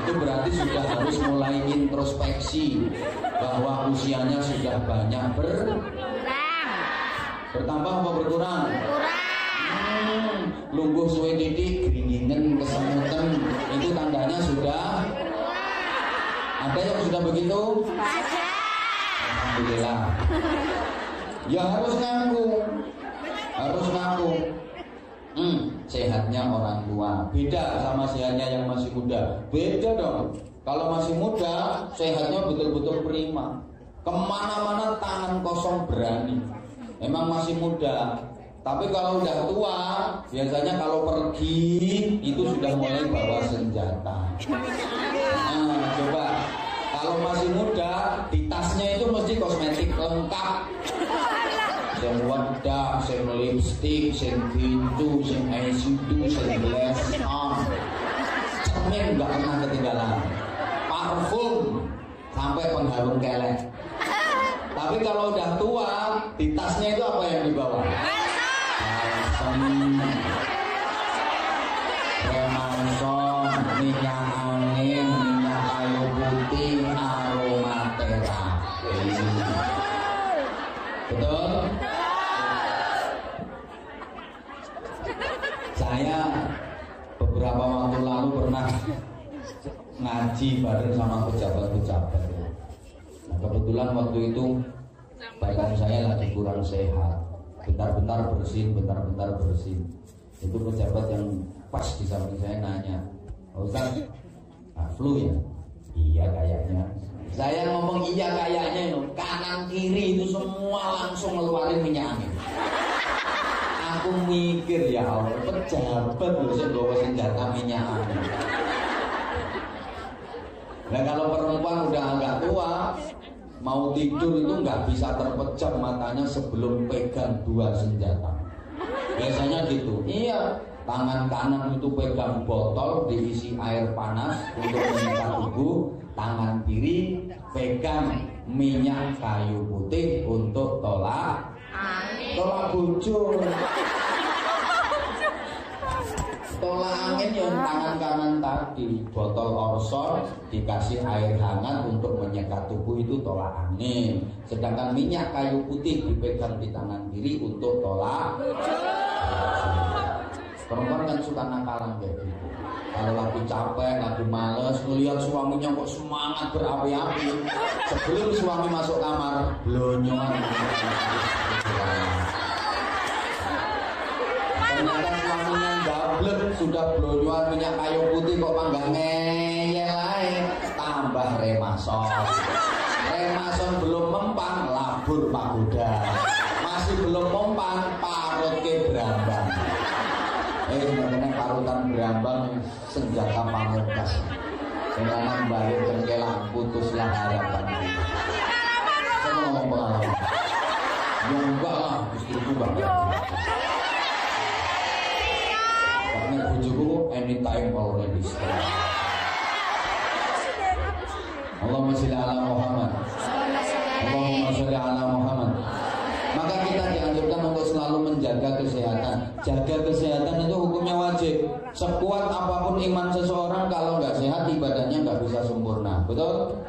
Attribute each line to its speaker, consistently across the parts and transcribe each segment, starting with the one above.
Speaker 1: Itu berarti sudah harus mulai introspeksi bahwa usianya sudah banyak bertambah apa berkurang? Lungguh suwe titik, keringin, kesemutan, itu tandanya sudah. Ada yang sudah begitu? Alhamdulillah. Ya harus ngaku. Sehatnya orang tua beda sama sehatnya yang masih muda. Beda dong. Kalau masih muda, sehatnya betul-betul prima. Kemana-mana tangan kosong berani. Emang masih muda. Tapi kalau udah tua, biasanya kalau pergi itu sudah mulai bawa senjata. Nah, coba kalau masih muda, di tasnya itu mesti kosmetik lengkap. Sing wedak, sing lipstick, sing pintu, sing eyeshadow, sing glass on. Cermin nggak pernah ketinggalan. Parfum sampai pengharum kelek. Tapi kalau udah tua, di tasnya itu apa yang dibawa? Remason, minyak angin, minyak kayu putih, aromaterapi. Betul? Saya beberapa waktu lalu pernah ngaji bareng sama pejabat-pejabat. Nah, kebetulan waktu itu badan saya lagi kurang sehat. Bentar-bentar bersin. Itu pejabat yang pas di samping saya nanya, Ustaz, flu ya? Iya kayaknya. Saya ngomong iya kayaknya itu, kanan kiri itu semua langsung ngeluarin minyak angin. Aku mikir ya Allah, pejabat bisa bawa senjata minyak angin. Nah kalau perempuan udah agak tua, mau tidur itu nggak bisa terpejam matanya sebelum pegang dua senjata. Biasanya gitu. Iya, tangan kanan itu pegang botol diisi air panas untuk mengikat tubuh, tangan kiri pegang minyak kayu putih untuk tolak bujur. Tolak angin yang tangan kanan tadi, botol Orson dikasih air hangat untuk menyekat tubuh itu tolak angin. Sedangkan minyak kayu putih dipegang di tangan kiri untuk tolak bujur. Perempuan kan suka nakalan kayak gitu. Kalau lagi capek, lagi males, melihat suaminya kok semangat berapi-api, sebelum suami masuk kamar, blonyoan. Ternyata suaminya gablek, sudah blonyoan minyak kayu putih kok mangga ngeyel aja. Tambah remason. Remason belum mempan, labur pagoda. Masih belum mempan, parut ke berambang. Sebenarnya parutan berambang senjata pamungkas. Jangan balik cengkelang, putuslah harapan. Saya ngomong pengalaman. Ya enggak lah, istriku banget. Karena bujuku anytime already stay. Allahumma sholli ala Muhammad. Allahumma sholli ala Muhammad. Maka kita dianjurkan untuk selalu menjaga kesehatan. Jaga kesehatan itu hukumnya wajib. Sekuat apapun iman seseorang, kalau nggak sehat ibadahnya nggak bisa sempurna. Betul?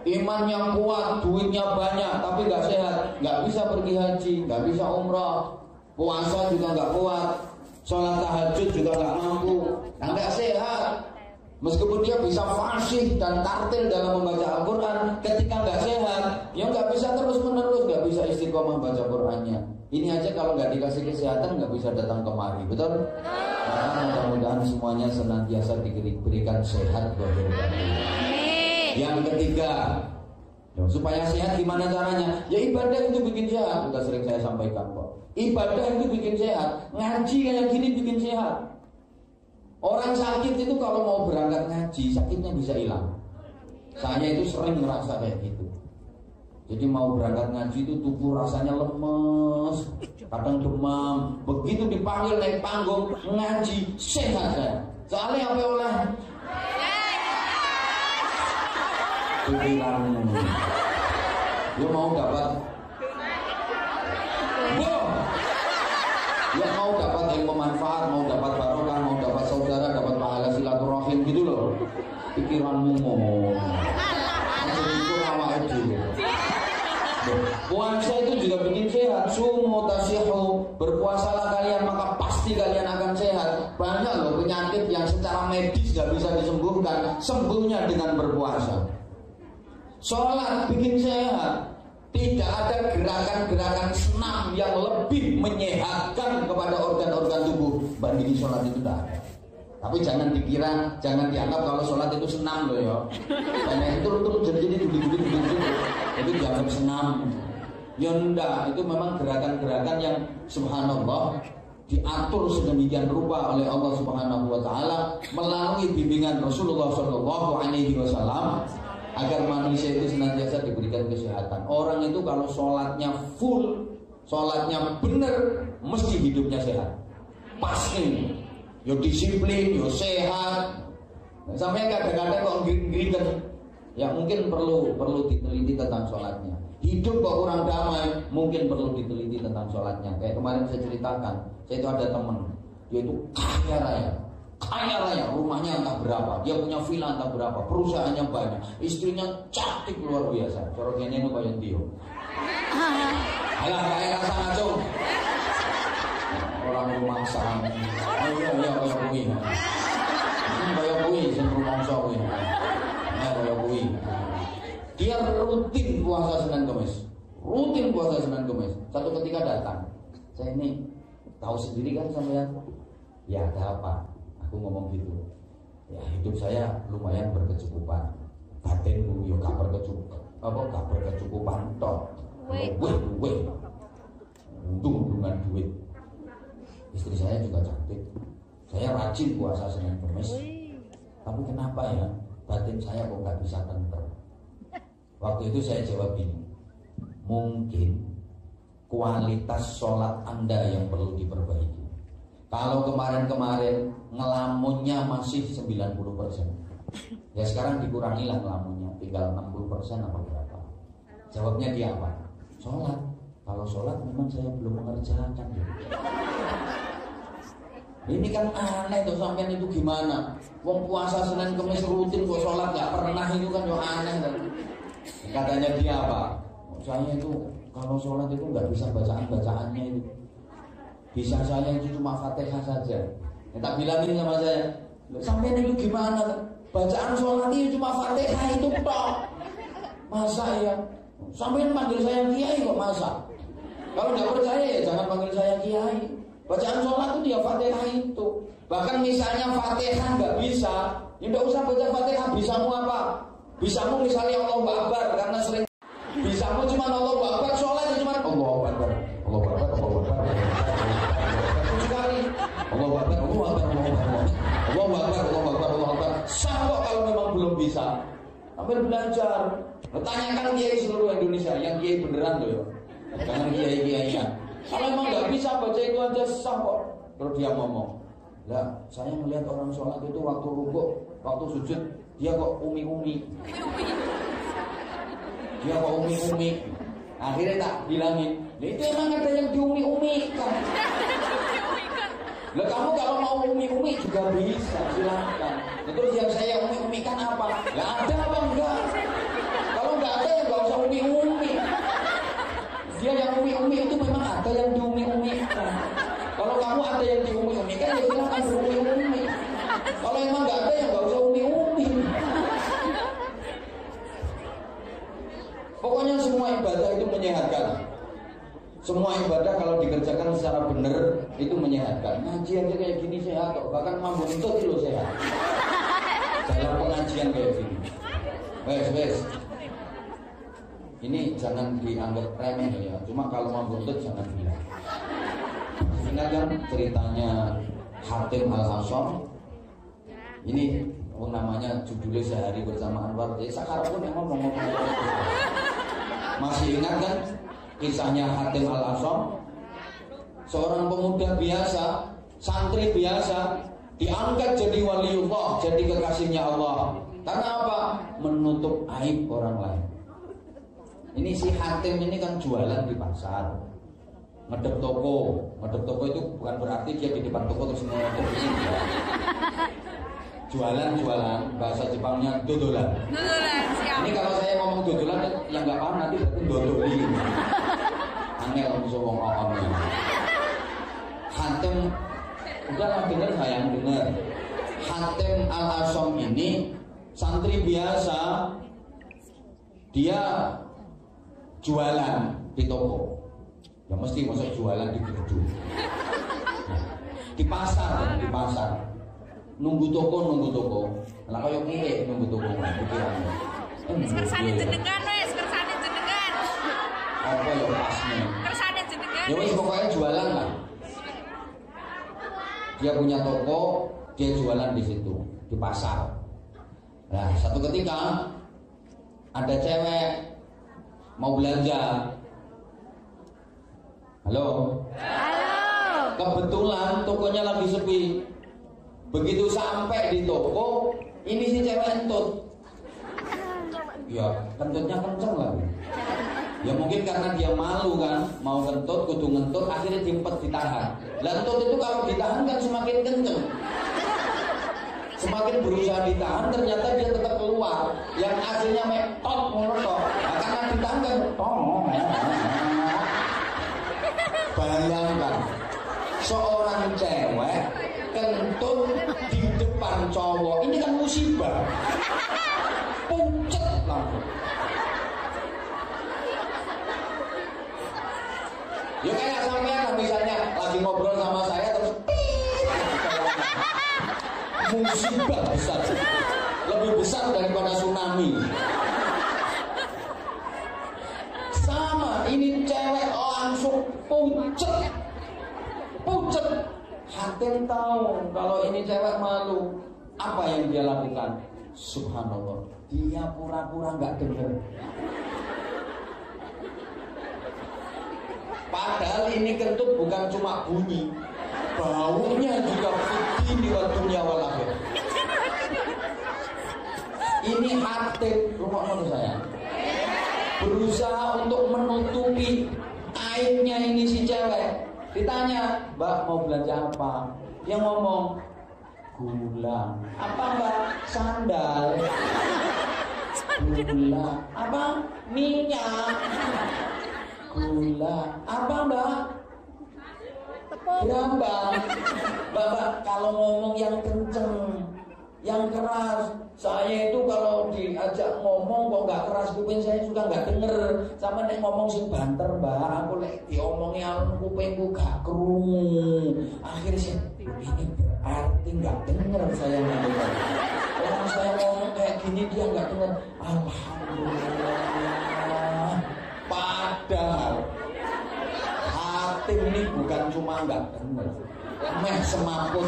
Speaker 1: Imannya kuat, duitnya banyak, tapi nggak sehat, nggak bisa pergi haji, nggak bisa umrah, puasa juga nggak kuat, sholat tahajud juga nggak mampu, nggak sehat. Meskipun dia bisa fasih dan tartil dalam membaca Al-Quran, ketika nggak sehat, ya nggak bisa terus-menerus, nggak bisa istiqomah baca Qurannya. Ini aja kalau nggak dikasih kesehatan nggak bisa datang kemari, betul? Maka mudah-mudahan semuanya senantiasa diberikan sehat buat kita. Yang ketiga, supaya sehat gimana caranya? Ya ibadah itu bikin sehat, udah sering saya sampaikan kok. Ibadah itu bikin sehat, ngaji kayak gini bikin sehat. Orang sakit itu kalau mau berangkat ngaji, sakitnya bisa hilang. Saya itu sering merasa kayak gitu. Jadi mau berangkat ngaji itu tubuh rasanya lemes, kadang demam. Begitu dipanggil naik panggung ngaji, sehat saya. Soalnya apa oleh? Pikiran. Dia mau dapat ya mau dapat ilmu manfaat, mau dapat barokah, mau dapat saudara, dapat pahala silaturahmi. astagfirullahaladzim gitu loh. Pikiranmu ngomong. Jadi itu awake dhewe. Puasa itu juga bikin sehat. Sumu tasihu, berpuasalah kalian maka pasti kalian akan sehat. Banyak loh penyakit yang secara medis gak bisa disembuhkan, sembuhnya dengan berpuasa. Sholat bikin sehat. Tidak ada gerakan-gerakan senam yang lebih menyehatkan kepada organ-organ tubuh bandingin sholat itu tidak ada. Tapi jangan dikira, jangan dianggap kalau sholat itu senam loh ya. Karena itu jadi dulu itu dianggap senam. Ya enggak, itu memang gerakan-gerakan yang subhanallah diatur sedemikian rupa oleh Allah Subhanahu wa taala melalui bimbingan Rasulullah sallallahu alaihi wasallam agar manusia itu senantiasa diberikan kesehatan. Orang itu kalau sholatnya full, sholatnya benar, mesti hidupnya sehat. Pasti, yo disiplin, yo sehat. Sampai kadang-kadang kok gering-gering, ya mungkin perlu diteliti tentang sholatnya. Hidup kok kurang damai, mungkin perlu diteliti tentang sholatnya. Kayak kemarin saya ceritakan, saya itu ada teman, dia itu kaya raya, rumahnya entah berapa, dia punya villa entah berapa, perusahaannya banyak, istrinya cantik luar biasa. Coroknya itu kayak dia. Alah kayak rasa ngaco. Orang rumah sang, iya kayak kui. Ini kayak kui, sen rumah kui. Kayak kui. Dia rutin puasa Senin Kamis. Satu ketika datang, saya ini tahu sendiri kan sampean. Ya ada apa? Aku ngomong gitu, ya hidup saya lumayan berkecukupan, batinku yo gak berkecukupan toh, untung dengan duit, istri saya juga cantik, saya rajin puasa Senin Kamis, tapi kenapa ya batin saya kok gak bisa tenter? Waktu itu saya jawab gini, mungkin kualitas sholat Anda yang perlu diperbaiki. Kalau kemarin-kemarin ngelamunnya masih 90%, ya sekarang dikurangilah ngelamunnya, tinggal 60% apa berapa? Jawabnya dia apa? Sholat. Kalau sholat memang saya belum mengerjakan. Ini kan aneh tuh, sampean itu gimana? Wong puasa Senin Kamis rutin kok sholat gak pernah, itu kan yo aneh kan? Katanya dia apa? Saya itu kalau sholat itu nggak bisa bacaan-bacaannya itu. Bisa saya itu cuma Fatihah saja. Ya, tak bilangin sama saya, sampai itu gimana? Bacaan sholat itu cuma Fatihah itu tok. Masa ya? Sampai panggil saya kiai kok masa? Kalau nggak percaya ya jangan panggil saya kiai. Bacaan sholat itu dia Fatihah itu. Bahkan misalnya Fatihah nggak bisa, ya nggak usah baca Fatihah. Bisamu apa? Bisamu misalnya Allahu Akbar, karena sering. Bisamu cuma Allahu Akbar, sholat itu cuma Allahu Akbar, Allahu Akbar, Allahu Akbar. Allahu Akbar, Allahu Akbar, Allahu Akbar, Allahu Akbar, Allahu Akbar. Sanggup kalau memang belum bisa, sambil belajar. Tanyakan kiai seluruh Indonesia, yang kiai beneran loh ya, jangan kiai-kiaian. Kalau memang nggak bisa baca itu aja sanggup. Terus dia ngomong, lah saya melihat orang sholat itu waktu rukuk, waktu sujud dia kok umi-umi. Dia kok umi-umi. Akhirnya tak bilangin, itu emang ada yang diumi-umikan. Lah kamu kalau mau umi-umi juga bisa, silakan. Terus yang saya umi-umikan apa? Lah ada apa enggak? Kalau enggak ada ya enggak usah umi-umi. Dia yang umi-umi itu memang ada yang diumi-umikan. Kalau kamu ada yang diumi-umikan ya silakan berumi-umi. Kalau emang enggak ada ya enggak usah umi-umi. Pokoknya semua ibadah itu menyehatkan. Semua ibadah kalau dikerjakan secara benar itu menyehatkan. Ngaji aja kayak gini sehat kok. Bahkan mampu itu loh sehat. Dalam pengajian kayak gini. Wes. Ini jangan dianggap remeh ya. Cuma kalau mampu itu jangan bilang. Ingat kan ceritanya Hatim Al-Hasyam. Ini namanya judulnya Sehari Bersama Anwar. Sekarang pun yang ngomong. Masih ingat kan? Kisahnya Hatim Al-Hasyam, seorang pemuda biasa, santri biasa, diangkat jadi waliullah, jadi kekasihnya Allah. Karena apa? Menutup aib orang lain. Ini si Hatim ini kan jualan di pasar, ngedep toko. Ngedep toko itu bukan berarti dia di depan toko terus ngedep ini. jualan bahasa Jepangnya dodolan. Siap. Ini kalau saya ngomong dodolan yang nggak paham nanti berarti dodoli. Angel langsung ngomong-ngomongnya. Hatem, udahlah dengar sayang dengar. Hatem Al-Asom ini santri biasa, dia jualan di toko. Ya mesti masuk jualan di gerdu. Di pasar. Nunggu toko. Lah koyo piye nunggu toko pikiranmu.
Speaker 2: Kersane jenengan wis, kersane jenengan.
Speaker 1: Apa ya pasnya?
Speaker 2: Kersane jenengan.
Speaker 1: Ya wis pokoknya jualan lah. Dia punya toko, dia jualan di situ, di pasar. Nah, satu ketika ada cewek mau belanja. Halo. Kebetulan tokonya lagi sepi. Begitu sampai di toko, ini si cewek entut. Ya, kentutnya kenceng lagi. Ya mungkin karena dia malu kan, mau kentut, kudu ngentut, akhirnya diempet ditahan. Lah kentut itu kalau ditahan kan semakin kenceng. Semakin berusaha ditahan, ternyata dia tetap keluar. Yang aslinya metot ngono. Nah, karena ditahan kan bayangkan seorang cewek kentut di depan cowok, ini kan musibah. Puncet langsung. Ya kayak sampean misalnya lagi ngobrol sama saya terus musibah besar, lebih besar daripada tsunami. Sama ini cewek langsung puncet. Hatem tahu kalau ini cewek malu. Apa yang dia lakukan? Subhanallah, dia pura-pura nggak dengar. Padahal ini kentut bukan cuma bunyi, baunya juga fitih di dunia wal akhirah. Ini Hatem, rumah mana saya? Berusaha untuk menutupi aibnya ini si cewek. Ditanya, Mbak mau belanja apa? Dia ngomong, gula. Apa Mbak? Sandal. Gula. Apa? Minyak. Gula. Apa Mbak? Brambang. Mbak, kalau ngomong yang kenceng, yang keras. Saya itu kalau diajak ngomong kok nggak keras kuping saya suka nggak denger. Sama nek ngomong sing banter Mbak, aku lek diomongi alun kupingku gak krungu. Akhirnya sih ini berarti nggak denger saya ngomong. Orang saya ngomong kayak gini dia nggak denger. Alhamdulillah. Padahal hati ini bukan cuma nggak denger, meh semaput.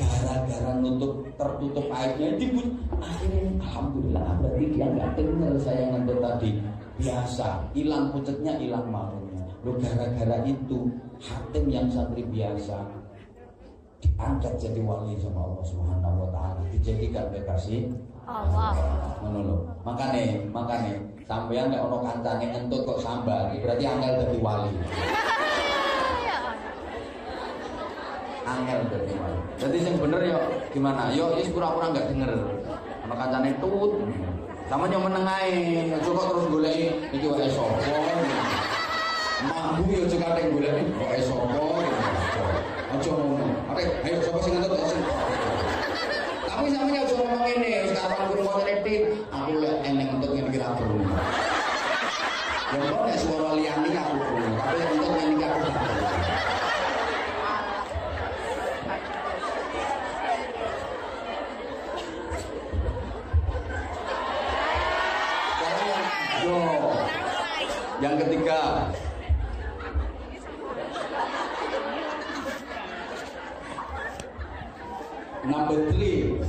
Speaker 1: Gara-gara tertutup aibnya dibut, akhirnya alhamdulillah berarti dia nggak dengar saya ngentut tadi. Biasa, hilang pucetnya, hilang malunya. Lo gara-gara itu Hatem yang santri biasa diangkat jadi wali sama Allah Subhanahu wa taala, dijadikan kekasih Allah. Ngono. Makane sampeyan nek ono kancane ngentut kok sambar, berarti angel dadi wali. Angel dadi wali. Jadi sing bener yo gimana? Yo wis pura-pura enggak denger. Ono kancane tut. Sama yo meneng ae, aja kok terus goleki iki wae sapa. Mambu yo cekak teng goleki wae sapa. Aja ngono. Ayo sapa sing ngentut sing. Tapi sampeyan aja ngomong ngene, sekarang guru ngene tip, aku lek eneng untuk ngene kira perlu. Ya kok nek suara liyane aku perlu, tapi untuk ngene iki aku gak perlu. Yang ketiga, number 3,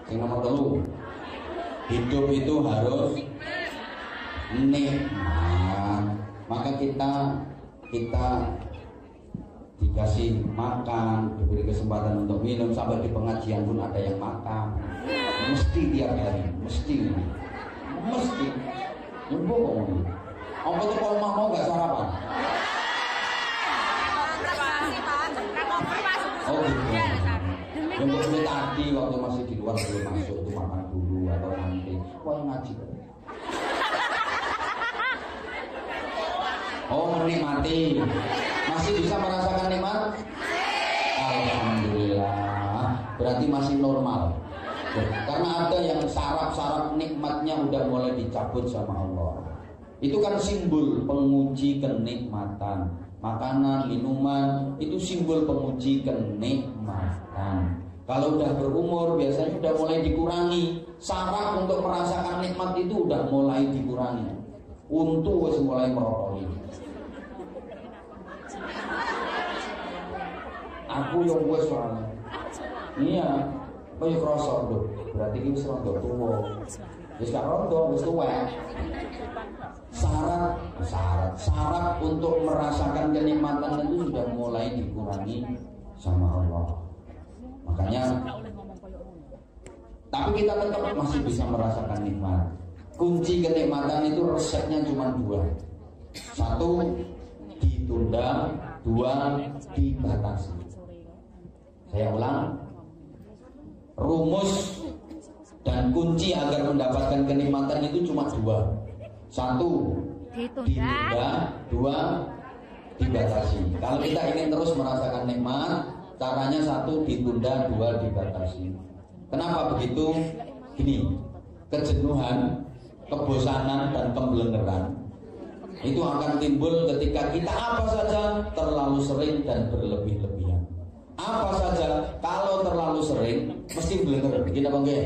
Speaker 1: yang nomor 3, hidup itu harus nikmat. Maka kita dikasih makan, diberi kesempatan untuk minum, sampai di pengajian pun ada yang makan. Mesti tiap hari, mesti. Nyembuh kok ngomong. Apa tuh kalau mau gak sarapan? Oh gitu. Nyembuh ini tadi waktu masih di luar belum masuk itu makan dulu atau nanti. Wah ngaji. Oh menikmati. Masih bisa merasakan nikmat? Alhamdulillah. Berarti masih normal. Karena ada yang saraf-saraf nikmatnya udah mulai dicabut sama Allah. Itu kan simbol penguji kenikmatan. Makanan, minuman itu simbol penguji kenikmatan. Kalau udah berumur biasanya udah mulai dikurangi. Saraf untuk merasakan nikmat itu udah mulai dikurangi. Untuk mulai merokok. Aku yang gue soalnya. Iya. Oh ya krosok lho, berarti ini wis rondo tuwa. Wis gak rondo, wis tuwek. Syarat untuk merasakan kenikmatan itu sudah mulai dikurangi sama Allah. Makanya tapi kita tetap masih bisa merasakan nikmat. Kunci kenikmatan itu resepnya cuma dua. Satu, ditunda. Dua, dibatasi. Saya ulang. Rumus dan kunci agar mendapatkan kenikmatan itu cuma dua. Satu, ditunda. Dua, dibatasi. Kalau kita ingin terus merasakan nikmat, caranya satu, ditunda. Dua, dibatasi. Kenapa begitu? Gini, kejenuhan, kebosanan, dan keblengeran itu akan timbul ketika kita apa saja terlalu sering dan berlebih-lebihan. Apa saja kalau terlalu sering mesti blenger, gitu apa enggak?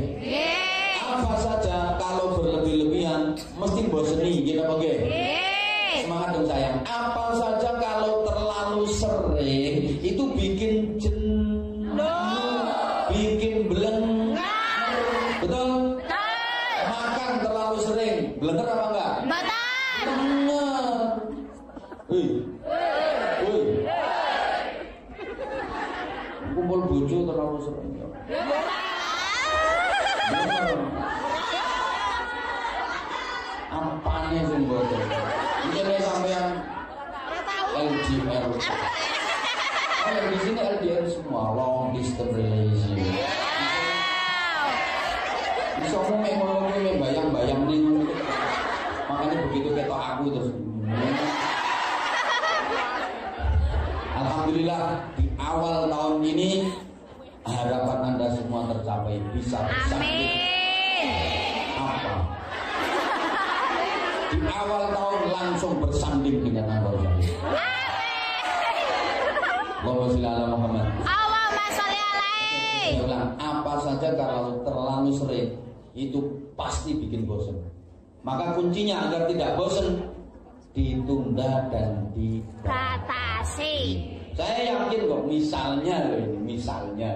Speaker 1: Apa saja kalau berlebih-lebihan mesti boseni, gitu apa enggak? Semangat dong sayang. Apa saja kalau terlalu sering itu bikin jenuh, bikin blenger. Betul? Makan terlalu sering, blenger apa enggak?
Speaker 2: Betul.
Speaker 1: Kumpul bojo terlalu sering. Ampane sing bojo. Ini sampean LDR. Di sini LDR semua long distance relationship. Bisa ngomong bayang-bayang nih. Makanya begitu ketok aku terus. Alhamdulillah di awal tahun ini harapan Anda semua tercapai, bisa bersanding. Apa? Di awal tahun langsung bersanding dengan Allah. Allahumma sholli ala Muhammad.
Speaker 2: Allahumma sholli alaihi.
Speaker 1: Saya ulang, apa saja kalau terlalu sering itu pasti bikin bosan. Maka kuncinya agar tidak bosan, ditunda dan dibatasi. Saya yakin kok, misalnya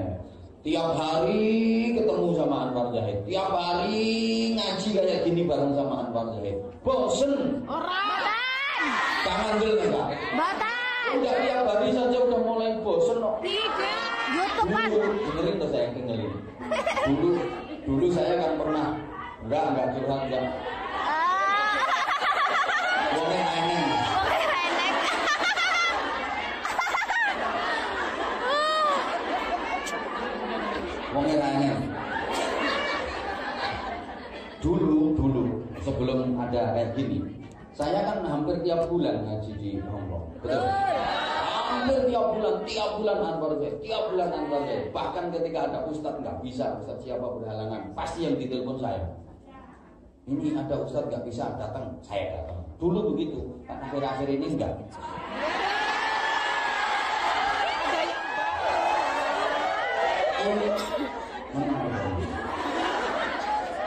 Speaker 1: tiap hari ketemu sama Anwar Zahid, tiap hari ngaji kayak gini bareng sama Anwar Zahid, bosen?
Speaker 2: Bosan.
Speaker 1: Jangan enggak?
Speaker 2: Bosan.
Speaker 1: Udah tiap hari saja udah mulai bosen kok.
Speaker 2: Tidak. YouTube kan?
Speaker 1: Dengerin tuh saya dengerin. Dulu saya kan pernah enggak curhat enggak. Boleh aneh. Mengenanya dulu sebelum ada kayak gini, saya kan hampir tiap bulan ngaji di Hongkong. Betul? Hampir tiap bulan Anwar Zahid. Bahkan ketika ada ustadz nggak bisa, ustadz siapa berhalangan, pasti yang ditelepon saya. Ini ada ustadz nggak bisa datang, saya datang. Dulu begitu, akhir-akhir ini enggak.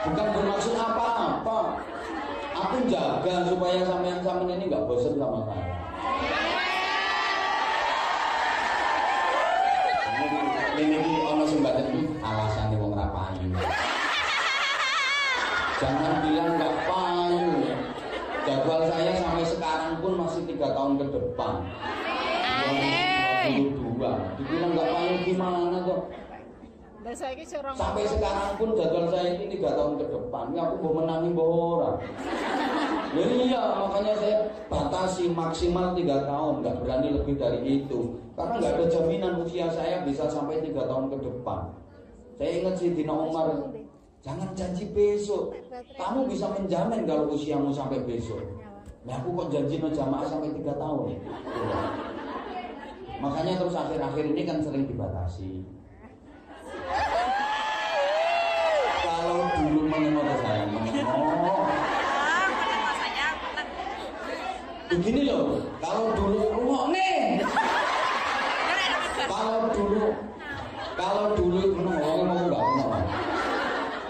Speaker 1: Bukan bermaksud apa-apa. Aku jaga supaya sampean ini nggak bosan sama saya. Ini ono sumbaten alasan wong ra payu. Jangan bilang nggak payu. Jadwal saya sampai sekarang pun masih 3 tahun ke depan. 2022. Dibilang nggak payu gimana tuh? Sampai sekarang pun jadwal saya ini 3 tahun ke depan. Ini aku mau menangi orang. Iya, makanya saya batasi maksimal 3 tahun, nggak berani lebih dari itu. Karena nggak ada jaminan usia saya bisa sampai 3 tahun ke depan. Saya ingat Sayyidina Umar, jangan janji besok. Kamu bisa menjamin kalau usiamu sampai besok. Nah aku kok janji jamaah sampai 3 tahun. Makanya terus akhir-akhir ini kan sering dibatasi. Kalau dulu menengok saya, begini loh, kalau dulu rumah nih, kalau dulu menengok nggak pernah.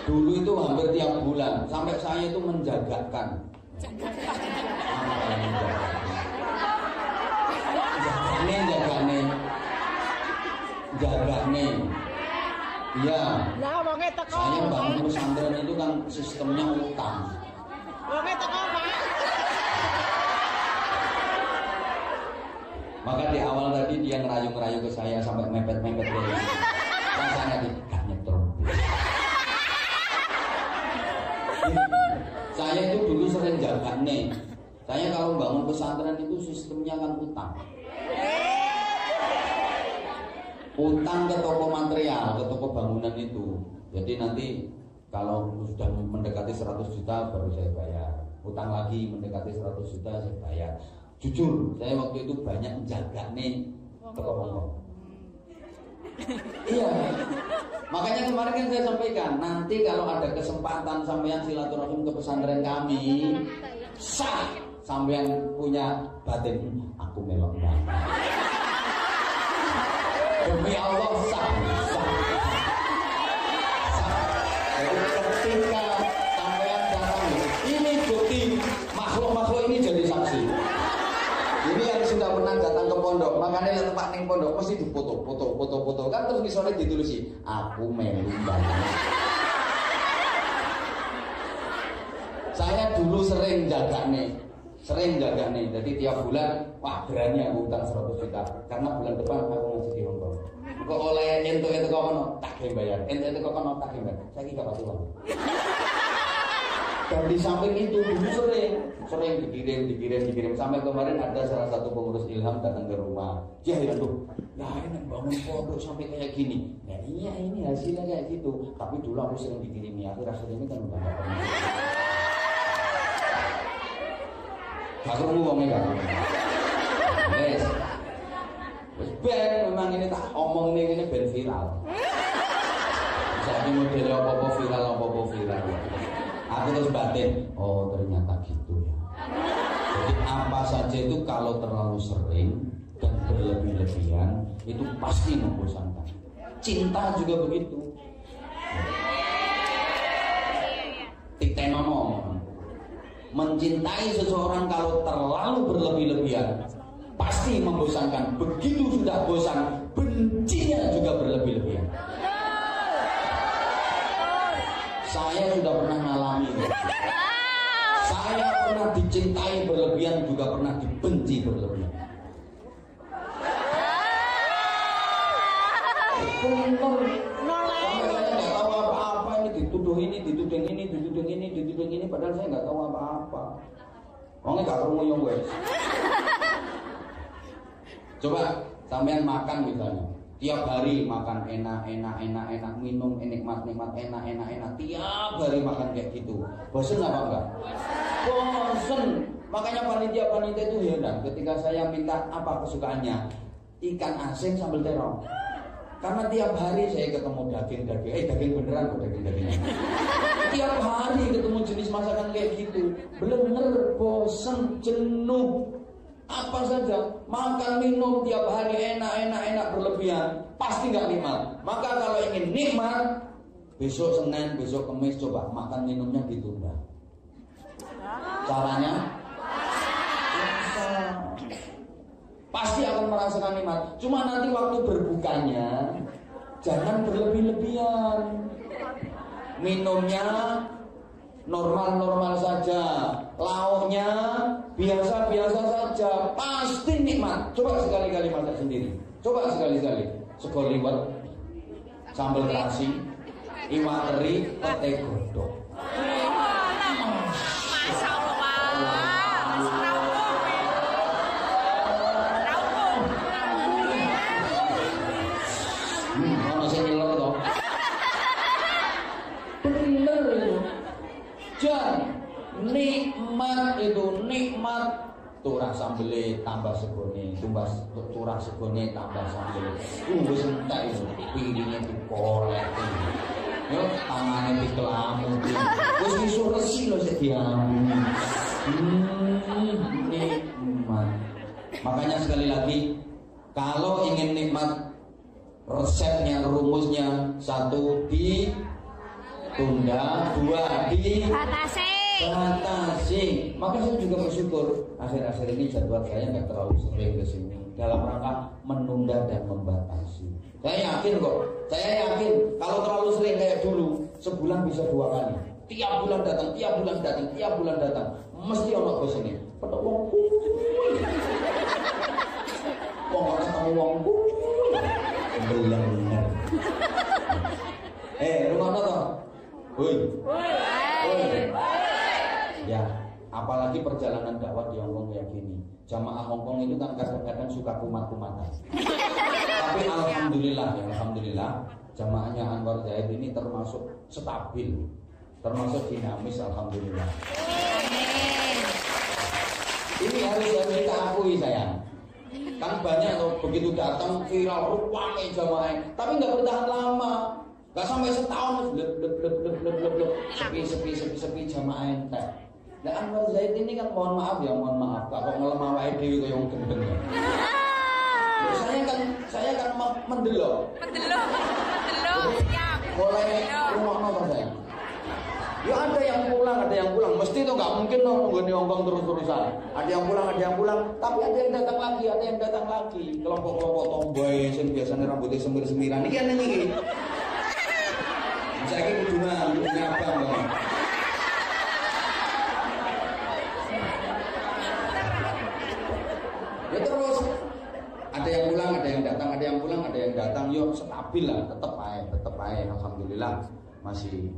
Speaker 1: Dulu itu hampir tiap bulan, sampai saya itu menjagakan. Jagane. Iya. Saya bangun pesantren itu kan sistemnya utang. Maka di awal tadi dia ngerayu-ngerayu ke saya sampai mepet-mepet dari rasanya gak nyetrum. Saya itu dulu sering jagane. Saya kalau bangun pesantren itu sistemnya kan utang. Utang ke toko material, ke toko bangunan itu. Jadi nanti kalau sudah mendekati 100 juta baru saya bayar. Utang lagi mendekati 100 juta saya bayar. Jujur, saya waktu itu banyak menjaga nih toko. Iya. Makanya kemarin kan saya sampaikan, nanti kalau ada kesempatan sampean silaturahim ke pesantren kami, sah sampean punya batin aku melok banget. Demi Allah sah. Ketika sampean datang, ini bukti makhluk-makhluk ini jadi saksi. Ini yang sudah pernah datang ke pondok, makanya tempat ning pondok mesti dipoto kan terus misalnya ditulisi aku melu banget. Saya dulu sering jaga nih. Jadi tiap bulan, wah berani aku utang 100 juta. Karena bulan depan aku ngaji di Hongkong. Kok oleh ento kok ono tak bayar. Ento kok ono tak bayar. Saya gak pasti uang. Dan di samping itu dulu sering dikirim sampai kemarin ada salah satu pengurus Ilham datang ke rumah. Ya tuh, ya ini bangun pondok sampai kayak gini. Ya iya ini hasilnya kayak gitu. Tapi dulu aku sering dikirimi. Akhir ini kan udah gak pernah. Aku ngomongnya kan. Ben memang ini tak omong ini ben viral. Jadi model apa viral. Aku terus batin, oh ternyata gitu ya. Jadi apa saja itu kalau terlalu sering dan berlebih-lebihan itu pasti membosankan. Cinta juga begitu. Titenono. Mencintai seseorang kalau terlalu berlebih-lebihan pasti membosankan. Begitu sudah bosan, bencinya juga berlebih-lebihan. Saya sudah pernah mengalami. Saya pernah dicintai berlebihan, juga pernah dibenci berlebihan. Saya nggak tahu apa-apa, ini dituduh ini, padahal saya nggak tahu apa-apa. Orangnya gak perlu ngomong gue. Coba sampean makan misalnya, tiap hari makan enak, minum nikmat, enak. Tiap hari makan kayak gitu. Bosen apa enggak? Bosen. Makanya panitia itu heran ketika saya minta apa kesukaannya, ikan asin sambal terong. Karena tiap hari saya ketemu daging beneran kok dagingnya. Tiap hari ketemu jenis masakan kayak gitu, bener-bener bosen, jenuh. Apa saja, makan minum tiap hari enak berlebihan, pasti nggak nikmat. Maka kalau ingin nikmat, besok Senin, besok Kamis coba makan minumnya ditunda. Caranya? Pasti akan merasakan nikmat. Cuma nanti waktu berbukanya jangan berlebih-lebihan. Minumnya normal saja, lauknya biasa saja, pasti nikmat. Coba sekali-kali masak sendiri. Coba sekali-kali sego liwet. sambal terasi, iwak teri, pete godhog.
Speaker 2: Masya Allah.
Speaker 1: Ono sing ngelok to. Bener itu. Jan nikmat itu nikmat. Turah sambele tambah segone, turah segone tambah sambele. Wis entek itu, piringe dikolek. Yo tangane dikelamu. Wis iso resi lho sik diambu. Nikmat. Makanya sekali lagi, kalau ingin nikmat, resepnya, rumusnya, 1 ditunda, 2
Speaker 2: Batasi.
Speaker 1: batasi. Maka saya juga bersyukur akhir-akhir ini jadwal saya nggak terlalu sering ke sini dalam rangka menunda dan membatasi. Saya yakin kok, saya yakin kalau terlalu sering kayak dulu, sebulan bisa 2 kali. Tiap bulan datang, tiap bulan datang, tiap bulan datang. Mesti ono bos ini. Pedok wong kuwi. Wong ora ketemu wong kuwi. Bener. Rungono to. Woi. Ya, apalagi perjalanan dakwah di Hongkong kayak gini. Jamaah Hongkong itu kan kadang-kadang suka kumat-kumatan. Tapi alhamdulillah jamaahnya Anwar Zaid ini termasuk stabil, termasuk dinamis, alhamdulillah. Ini harus kita akui sayang. Kan banyak loh begitu datang viral ruangnya jamaah, tapi nggak bertahan lama, nggak sampai setahun, sepi jamaah entek. Nah Anwar Zaid ini kan mohon maaf, kalau ngelemah wae dhewe kaya wong gendeng ya. Saya kan mendelok.
Speaker 2: Ya.
Speaker 1: Mulai rumah apa saya? Ya ada yang pulang. Mesti itu nggak mungkin nunggu di Hongkong terus-terusan. Ada yang pulang. Tapi ada yang datang lagi. Kelompok-kelompok tomboy yang biasanya rambutnya semir-semiran. Ini kan ini. Saya ini kudunya abang dong. Ya terus ada yang pulang, ada yang datang. Yuk stabil lah, tetap aja. Alhamdulillah masih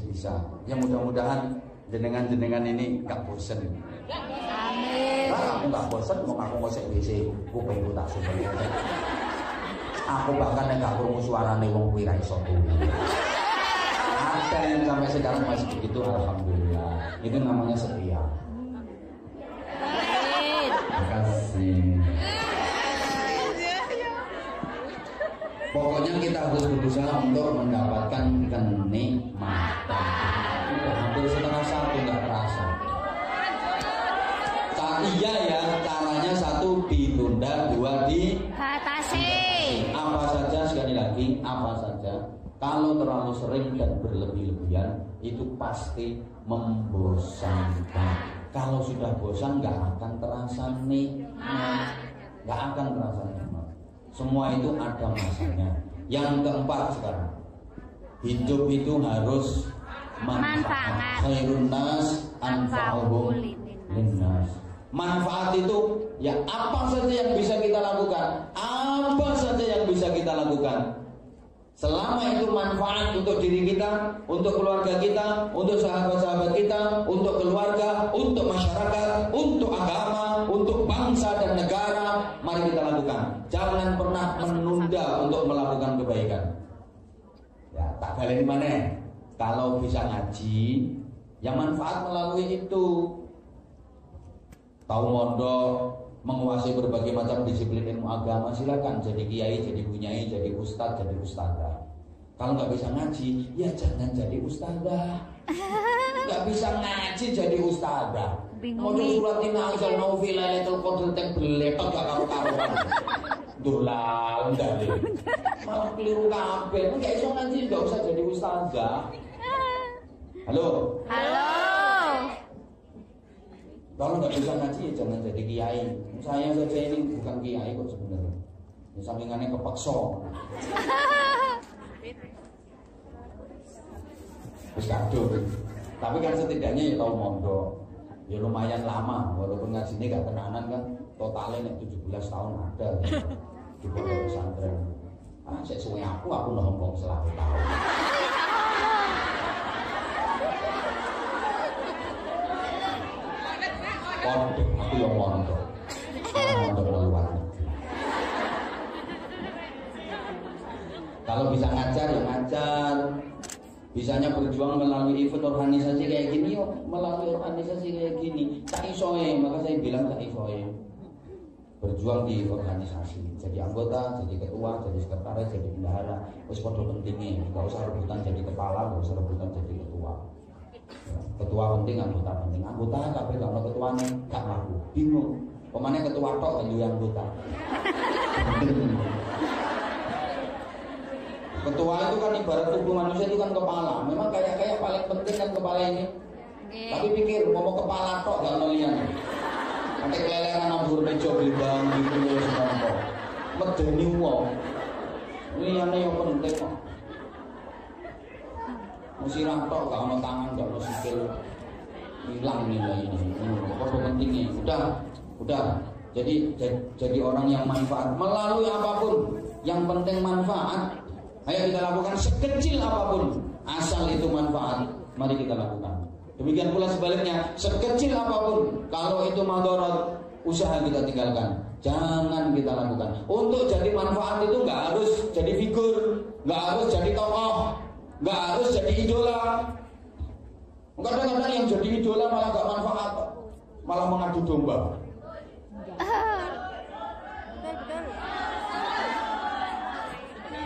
Speaker 1: bisa. Ya mudah-mudahan jenengan ini gak bosen.
Speaker 2: Amin.
Speaker 1: Nah, aku gak bosen, mau aku ngosek WC, kupingku tak sumpah. Aku bahkan gak krungu suarane wong kuwi ra iso turu. Ada yang sampai sekarang masih begitu, alhamdulillah. Itu namanya setia. Terima kasih. Pokoknya kita harus berusaha untuk mendapatkan kenikmatan. Udah hampir 1/2 nggak terasa. Iya ya, caranya 1 ditunda, 2
Speaker 2: Batasi.
Speaker 1: apa saja, sekali lagi apa saja. Kalau terlalu sering dan berlebih-lebihan itu pasti membosankan. Kalau sudah bosan nggak akan terasa nikmat, Semua itu ada masanya. Yang keempat sekarang, hidup itu harus manfaat. Khairun nas anfa'uhum linnas. Manfaat itu ya apa saja yang bisa kita lakukan, selama itu manfaat untuk diri kita, untuk keluarga kita, untuk sahabat-sahabat kita, untuk keluarga, untuk masyarakat, untuk agama, untuk bangsa dan negara, mari kita lakukan. Jangan pernah menunda untuk melakukan kebaikan. Ya, tak kalian mana? Kalau bisa ngaji, yang manfaat melalui itu. Tahu mondok, menguasai berbagai macam disiplin ilmu agama, silakan jadi kiai, jadi bunyai, jadi ustadz, jadi ustadzah. Kalau nggak bisa ngaji, ya jangan jadi ustadzah. Nggak bisa ngaji jadi ustadzah. Mau suratin azal naufil lailatul qadr tek beletot gak karu-karuan. Dolal ndale. Malah keliru kabeh. Nggak iso ngaji nggak usah jadi ustadzah. Halo. Kalau nggak bisa ngaji ya jangan jadi kiai. Saya saja ini bukan kiai kok sebenarnya. Ya, sampingannya kepeksa. Terus kado. Tapi kan setidaknya ya tahu mondok. Ya lumayan lama, walaupun ngajinya gak tenanan kan. Totalnya 17 tahun ada di pondok pesantren. Sik suwe aku nombong selalu tahu. Pondok, aku yang mondok. Mondok luar negeri. Kalau bisa ngajar ya ngajar. Bisanya berjuang melalui event organisasi kayak gini, yo melalui organisasi kayak gini. Tak isoe, maka saya bilang tak isoe. Berjuang di organisasi, jadi anggota, jadi ketua, jadi sekretaris, jadi bendahara. Wis padha pentingnya, enggak usah rebutan jadi kepala, enggak usah rebutan jadi ketua. Ketua penting, anggota penting. Anggota kabeh gak ono ketuane, gak laku. Bingung. Pemane ketua tok kan duwe anggota. Ketua itu kan ibarat tubuh manusia itu kan kepala. Memang kayak paling penting kan kepala ini. Tapi pikir ngomong kepala tok gak ono liyane. Nanti keleleran nambur meja blibang gitu ya semua. Medeni wong. Liyane yo penting kok. Mesti rantok gak ono tangan, gak ono sikil. Hilang nilai ini. Apa pentingnya? Udah. Jadi orang yang manfaat melalui apapun. Yang penting manfaat. Ayo kita lakukan sekecil apapun, asal itu manfaat, mari kita lakukan. Demikian pula sebaliknya, sekecil apapun, kalau itu madarat, usaha kita tinggalkan. Jangan kita lakukan. Untuk jadi manfaat itu nggak harus jadi figur, nggak harus jadi tokoh, nggak harus jadi idola. Kadang-kadang yang jadi idola malah nggak manfaat, malah mengadu domba.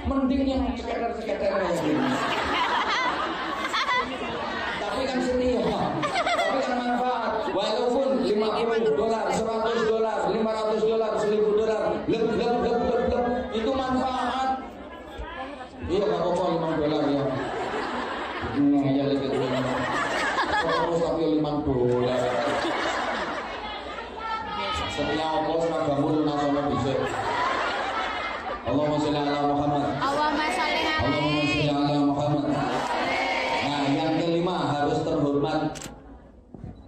Speaker 1: Mending yang sekedar gini. Tapi kan setia, tapi kan manfaat. Walaupun $50, $100, $500, $1.000, lep, itu manfaat. Iya Pak Koko $5 ya. Ngayal itu. Terus tapi $5. Setia apa seragamu lunasono bisa. Allahumma sholli ala Muhammad.
Speaker 2: Allahumma sholli
Speaker 1: ala Muhammad. Nah, yang kelima harus terhormat.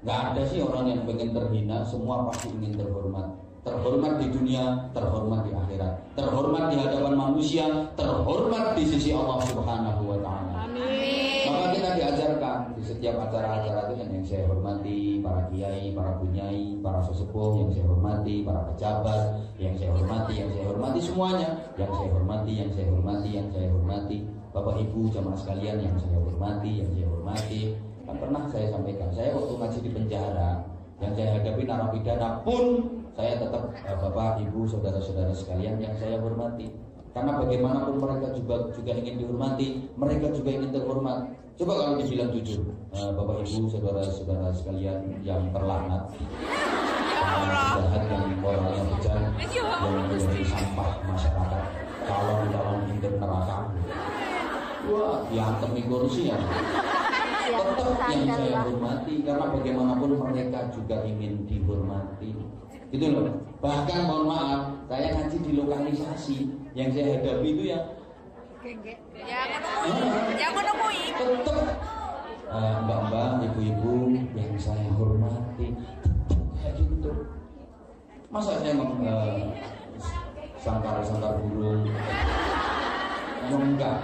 Speaker 1: Gak ada sih orang yang pengen terhina, semua pasti ingin terhormat. Terhormat di dunia, terhormat di akhirat. Terhormat di hadapan manusia, terhormat di sisi Allah Subhanahu wa taala.
Speaker 2: Amin.
Speaker 1: Maka kita diajarkan di setiap acara-acara itu yang saya hormati, para kiai, para bunyai, para sesepuh yang saya hormati, para pejabat yang saya hormati semuanya, yang saya hormati, Bapak Ibu jamaah sekalian yang saya hormati. Kan pernah saya sampaikan, saya waktu ngaji di penjara, yang saya hadapi narapidana pun saya tetap Bapak Ibu saudara-saudara sekalian yang saya hormati. Karena bagaimanapun mereka juga ingin dihormati, mereka juga ingin terhormat. Coba kalau dibilang jujur, Bapak Ibu saudara-saudara sekalian yang terlaknat, jahat yang moralnya bejat, yang menjadi sampah masyarakat, calon induk neraka, wah diantemi kursi ya. Tetap yang saya hormati, karena bagaimanapun mereka juga ingin dihormati. Gitu loh. Bahkan mohon maaf, saya ngaji di lokalisasi yang saya hadapi itu ya
Speaker 2: menemui
Speaker 1: tetap mbak-mbak, ibu-ibu yang saya hormati kayak gitu. Masa saya sangkar burung? Enggak,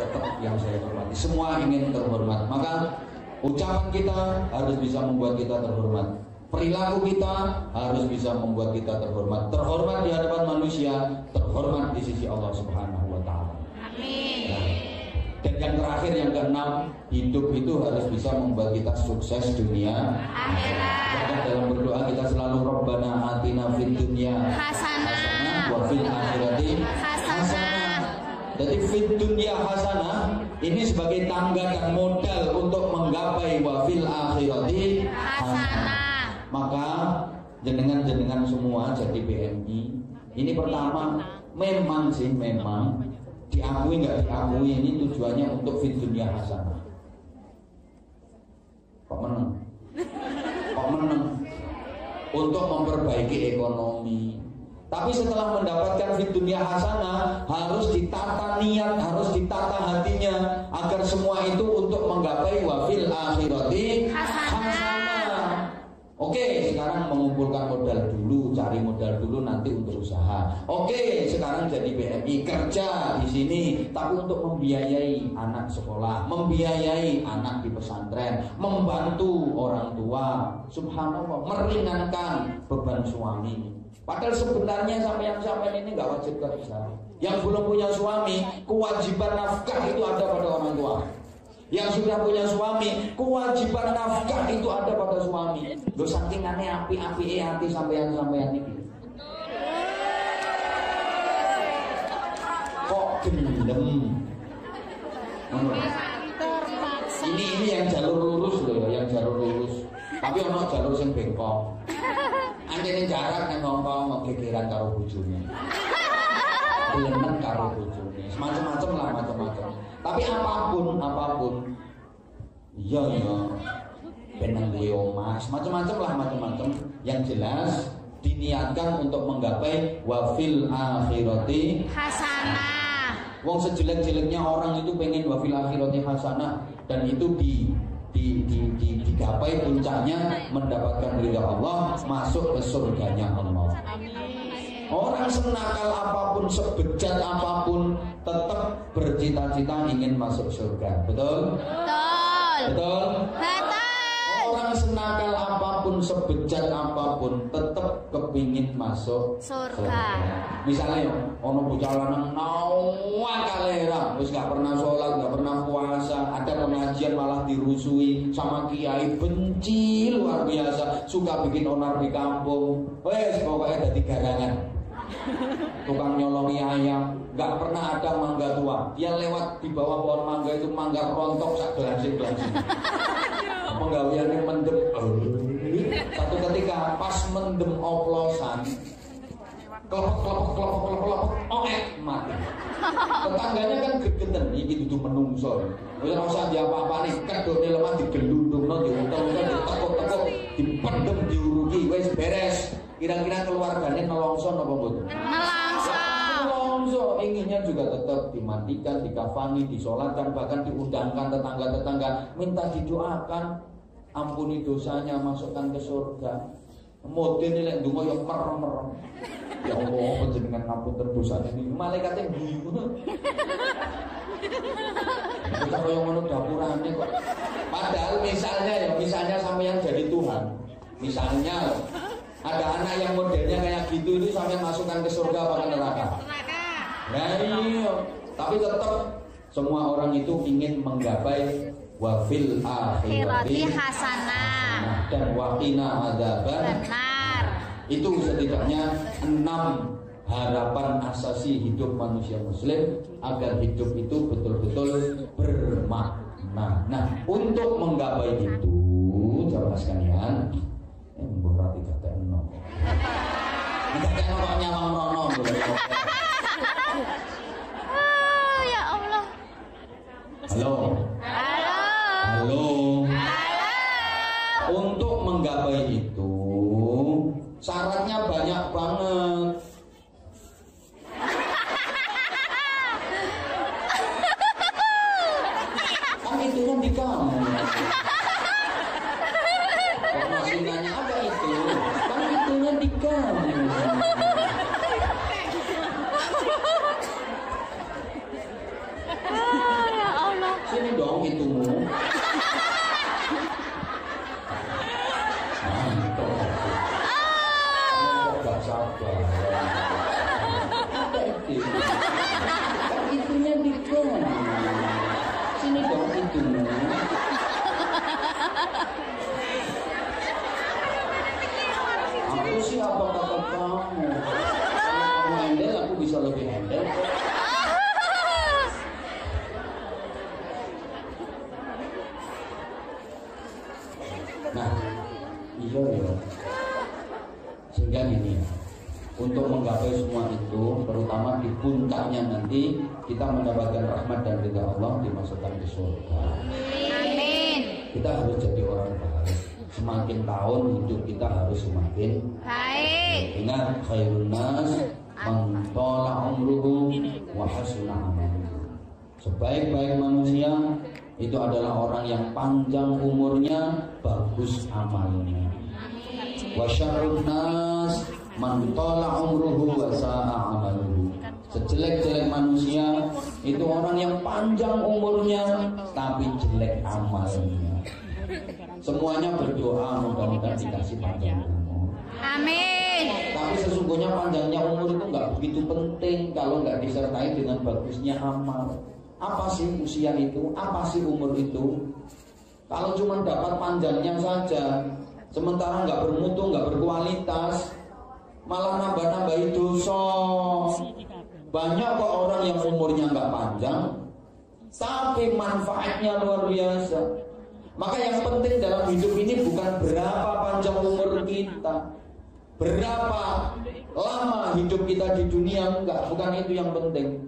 Speaker 1: tetap yang saya hormati. Semua ingin terhormat. Maka ucapan kita harus bisa membuat kita terhormat. Perilaku kita harus bisa membuat kita terhormat. Terhormat di hadapan manusia, terhormat di sisi Allah Subhanahu wa taala.
Speaker 2: Amin.
Speaker 1: Dan yang terakhir, yang keenam, hidup itu harus bisa membuat kita sukses dunia akhirat. Maka dalam berdoa kita selalu Rabbana atina fid dunya hasanah wa fil akhirati hasanah. Jadi fid dunya hasanah ini sebagai tangga dan modal untuk menggapai wa fil akhirati hasanah. Maka jenengan semua jadi BNI ini pertama memang diakui nggak diakui ini tujuannya untuk fit dunia hasanah. Kok menang untuk memperbaiki ekonomi. Tapi setelah mendapatkan fit dunia hasanah harus ditata niat, harus ditata hatinya agar semua itu untuk menggapai wa fil akhirati hasanah. Oke, sekarang mengumpulkan modal dulu, cari modal dulu nanti untuk usaha. Oke, sekarang jadi BMI, kerja di sini, tapi untuk membiayai anak sekolah, membiayai anak di pesantren, membantu orang tua, subhanallah, meringankan beban suami. Padahal sebenarnya sampean ini nggak wajib kerja. Yang belum punya suami, kewajiban nafkah itu ada pada orang tua. Yang sudah punya suami, kewajiban nafkah itu ada pada suami. Loh saking aneh api hati sampean ini. Kok gendem? Ini yang jalur lurus loh, yang jalur lurus. Tapi ono jalur sing bengkok. Anjene jarak nang ngomong gegeran karo bojone. Belenek karo bojone. Macam-macam lah, macam-macam. Tapi apapun, iya, benang gue omas, macam-macam lah, macam-macam. Yang jelas diniatkan untuk menggapai wafil akhirati
Speaker 2: hasanah.
Speaker 1: Wong sejelek-jeleknya orang itu pengen wafil akhirati hasanah, dan itu digapai puncaknya mendapatkan ridha Allah, masuk ke surganya Allah. Orang senakal apapun, sebejat apapun, tetap bercita-cita ingin masuk surga. Betul? Betul? Orang senakal apapun, sebejat apapun, tetap kepingin masuk surga. Misalnya, ono bocah lanang nawa kalera, wis gak pernah sholat, gak pernah puasa, ada pengajian malah dirusui sama kiai, benci luar biasa, suka bikin onar di kampung, wes pokoknya ada garangan. Tukang nyolongi ayam, nggak pernah ada mangga tua. Dia lewat di bawah pohon mangga itu, mangga rontok sak gelasin-gelasin. Penggaweannya mendem. Satu ketika pas mendem oplosan, kelepek, mati. Tetangganya kan gegeten, iki dudu menungso. Wis ora usah diapa-apa nih, kedone lemah digelundungno, diutel-utel, ditekuk-tekuk, dipendem, diurugi, wis beres. Kira-kira keluarganya nelongso apa mboten? Nelongso. Inginnya juga tetap dimandikan, dikafani, disolatkan, bahkan diundangkan tetangga-tetangga, minta didoakan, ampuni dosanya, masukkan ke surga. Modene lek ndonga ya merem-merem. Ya Allah, panjenengan ngapunten dosane niki. Malaikate guyu. Kita koyo ngono dapurane kok. Padahal misalnya sampeyan jadi Tuhan. Misalnya ada anak yang modelnya kayak gitu, itu sampai masukkan ke surga apa ke neraka? Nah iya, tapi tetap semua orang itu ingin menggapai wafil akhirati hasanah dan waqina adzaban nar. Itu setidaknya 6 harapan asasi hidup manusia muslim agar hidup itu betul-betul bermakna. Nah, untuk menggapai itu, jamaah sekalian, berarti kata eno. Kata eno kok nyawang rono.
Speaker 2: Ya Allah.
Speaker 1: Halo. Untuk menggapai itu syaratnya banyak banget. Kan itu kan di kamu. Masih nanya apa itu? Kan itunya di kamu.
Speaker 2: Ya Allah.
Speaker 1: Sini dong hitumu. Gak sabar. Apa itu? Kan itunya di kamu. Sini dong hitumu. Aku sih apa kata kamu? Kalau kamu handle, aku bisa lebih handle. Nah, iya ya. Sehingga gini, untuk menggapai semua itu, terutama di puncaknya nanti kita mendapatkan rahmat dan ridha Allah, dimasukkan ke surga.
Speaker 2: Amin.
Speaker 1: Kita harus jadi orang baik. Semakin tahun hidup kita harus semakin
Speaker 2: baik.
Speaker 1: Ingat, khairun nas man tala umruhu wa hasuna amaluhu. Sebaik-baik manusia itu adalah orang yang panjang umurnya, bagus amalnya. Wa syarrun nas man tala umruhu wa sa'a amaluhu. Sejelek-jelek manusia itu orang yang panjang umurnya tapi jelek amalnya. Semuanya berdoa mudah-mudahan dikasih panjang umur.
Speaker 2: Amin.
Speaker 1: Tapi sesungguhnya panjangnya umur itu nggak begitu penting kalau nggak disertai dengan bagusnya amal. Apa sih usia itu? Apa sih umur itu? Kalau cuma dapat panjangnya saja, sementara nggak bermutu, nggak berkualitas, malah nambah-nambahi dosa. Banyak kok orang yang umurnya nggak panjang, tapi manfaatnya luar biasa. Maka yang penting dalam hidup ini bukan berapa panjang umur kita, berapa lama hidup kita di dunia, enggak, bukan itu yang penting.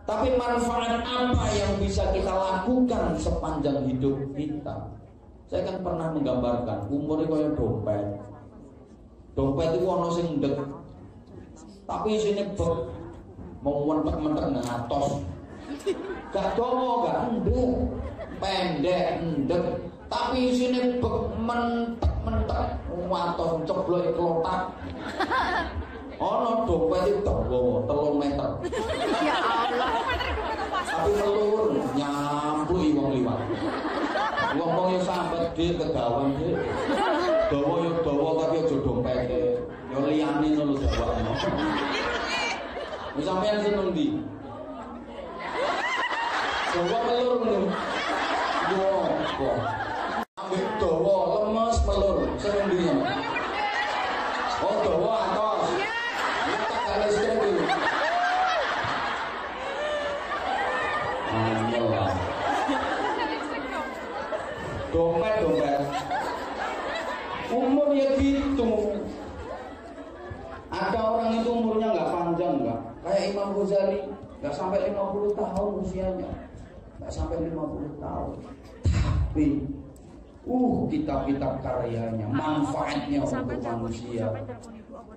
Speaker 1: Tapi manfaat apa yang bisa kita lakukan sepanjang hidup kita. Saya kan pernah menggambarkan umur itu kayak dompet. Dompet itu ono sing ndek, tapi sini mau mentek-mentek ngatos. Gak domo, gak ndek, pendek ndek, tapi sini mentek-mentek ngatos ceblok klotak. Ono dompet itu dawa 3 meter.
Speaker 2: Ya Allah.
Speaker 1: Tapi telur nyamplui wong liwat. Wong yo sambat dhe kegawan dhe. Dawa yo dawa tapi aja dompete. Yo liyane ngono dawakno. Wis sampeyan seneng ndi? Dawa telur ngono. Yo kok. Ambek dawa lemes telur seneng ndi? Oh dawa atos. Tak listrik iki. Dompet umur ya gitu. Ada orang itu umurnya nggak panjang, nggak kayak Imam Ghazali, nggak sampai 50 tahun usianya, nggak sampai 50 tahun. Tapi kitab-kitab karyanya, manfaatnya untuk manusia,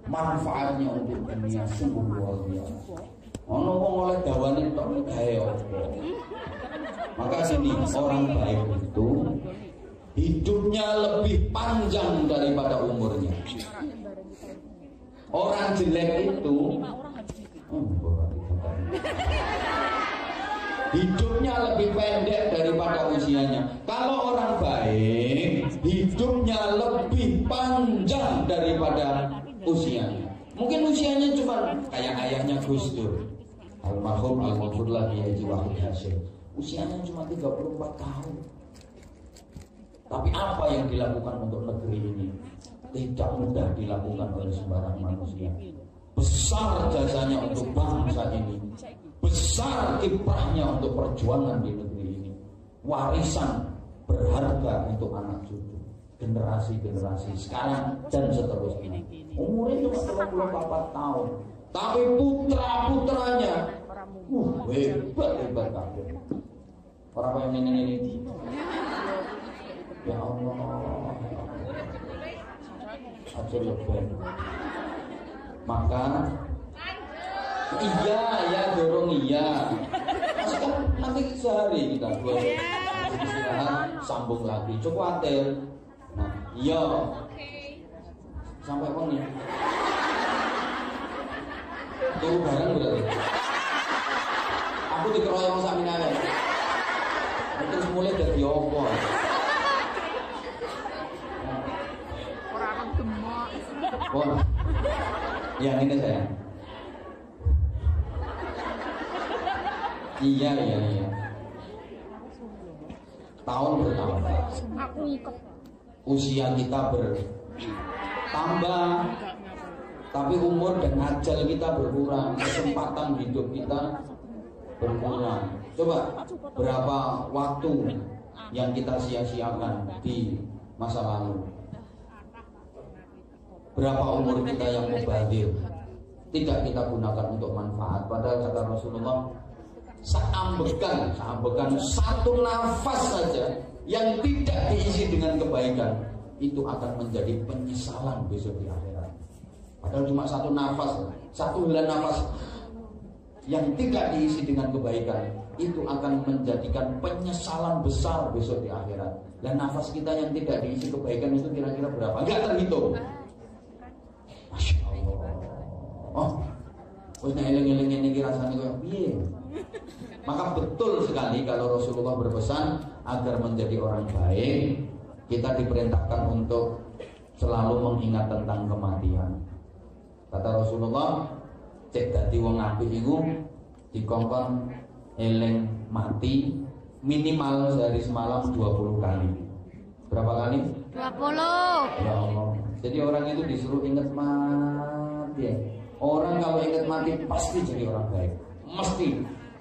Speaker 1: manfaatnya untuk dunia sungguh luar biasa. Ono wong oleh dawane tok gawe apa. Maka sini orang baik itu hidupnya lebih panjang daripada umurnya. Orang jelek itu hidupnya lebih pendek daripada usianya. Kalau orang baik hidupnya lebih panjang daripada usianya. Mungkin usianya cuma kayak ayahnya Gus Dur, almarhum Al-Ghafurlah Haji Wahid Hasyim. Usianya cuma 34 tahun. Tapi apa yang dilakukan untuk negeri ini tidak mudah dilakukan oleh sembarang manusia. Besar jasanya untuk bangsa ini, besar kiprahnya untuk perjuangan di negeri ini. Warisan berharga untuk anak cucu, generasi-generasi sekarang dan seterusnya. Umurnya cuma 34 tahun, tapi putra-putranya hebat kabeh. Orang yang ini. Ya Allah, aja lebih. Maka iya dorong iya. Kan nanti sehari kita buat istirahat, sambung lagi. Coba atel. Nah, iya. Sampai mana? Tunggu bareng berarti. Aku dikeroyong sak minane. Terus mulai dari opo.
Speaker 2: Orang gemuk.
Speaker 1: Oh. Yang ini saya. Iya. Tahun bertambah.
Speaker 2: Aku ikut.
Speaker 1: Usia kita bertambah. Tapi umur dan ajal kita berkurang, kesempatan hidup kita berkurang. Coba berapa waktu yang kita sia-siakan di masa lalu? Berapa umur kita yang mubazir tidak kita gunakan untuk manfaat? Padahal kata Rasulullah, seambekan satu nafas saja yang tidak diisi dengan kebaikan itu akan menjadi penyesalan besok di akhirat. Padahal cuma satu nafas, satu helai nafas yang tidak diisi dengan kebaikan itu akan menjadikan penyesalan besar besok di akhirat. Dan nafas kita yang tidak diisi kebaikan itu kira-kira berapa? Enggak terhitung. Maka betul sekali kalau Rasulullah berpesan agar menjadi orang baik, kita diperintahkan untuk selalu mengingat tentang kematian. Kata Rasulullah, cek dadi wong apik iku dikongkon eling mati minimal sehari semalam 20 kali. Berapa kali?
Speaker 2: 20.
Speaker 1: Ya Allah. Jadi orang itu disuruh ingat mati. Orang kalau ingat mati pasti jadi orang baik. Mesti.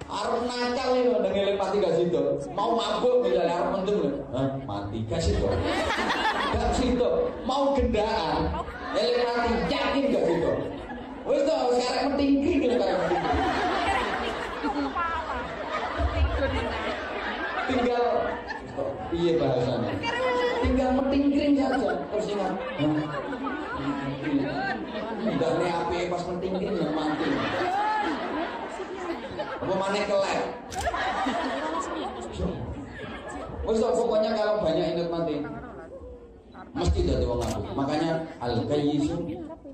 Speaker 1: Arep nakal itu ngeling mati gak situ. Mau mabuk misalnya arep mendem. Mati gak situ. Gak situ. Mau gendaan eling mati yakin gak situ. Wis to sekarang mentinggi gitu kan. Tinggal iya bahasanya. Tinggal mentingkring saja terus ingat. Enggak nih api pas mentingkring yang mati. Apa mana kelek? Wes pokoknya kalau banyak ingat mati mesti jadi wong apik. Makanya al-kayyisu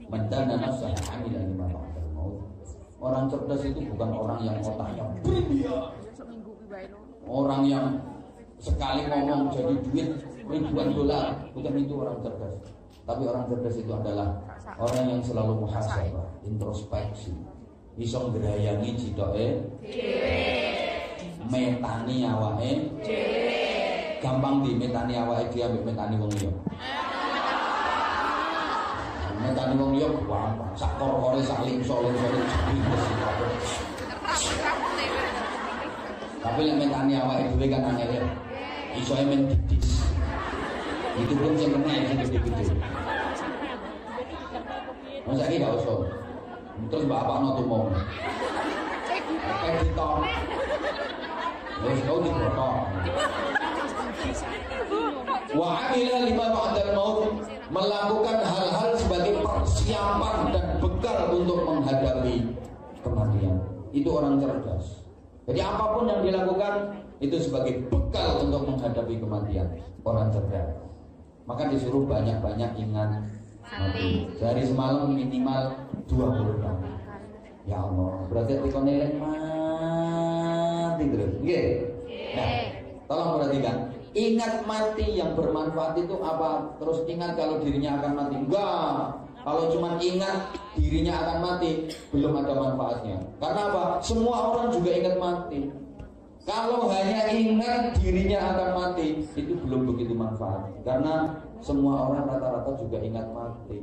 Speaker 1: man dana nafsahu amilan lima ba'dal maut. Orang cerdas itu bukan orang yang otaknya brilian. Orang yang sekali ngomong jadi duit ribuan dolar, bukan itu orang cerdas. Tapi orang cerdas itu adalah orang yang selalu muhasabah, introspeksi, bisa ngerayangi jidoke dhewe, metani awake dhewe. Gampang di metani awake dhewe ambek metani wong liya. Metani wong liya gampang, sak kor-kore sak lingso-lingsore jebres kabeh. Tapi lek metani awake dhewe kan angel. Iso men didis. Itu pun sing kena iki gede-gede. Masa iki gak usah. Terus bapak no tumong. Kayak ditok. Wis kau dibotok. Wa amila lima ba'dal maut, melakukan hal-hal sebagai persiapan dan bekal untuk menghadapi kematian. Itu orang cerdas. Jadi apapun yang dilakukan itu sebagai bekal untuk menghadapi kematian. Orang cerdas. Maka disuruh banyak-banyak ingat mati. Sehari semalam minimal 20 kali. Ya Allah, berarti dikon eling mati terus. Nggih. Nah, tolong perhatikan. Ingat mati yang bermanfaat itu apa? Terus ingat kalau dirinya akan mati. Enggak. Kalau cuma ingat dirinya akan mati, belum ada manfaatnya. Karena apa? Semua orang juga ingat mati. Kalau hanya ingat dirinya akan mati, itu belum begitu manfaat. Karena semua orang rata-rata juga ingat mati.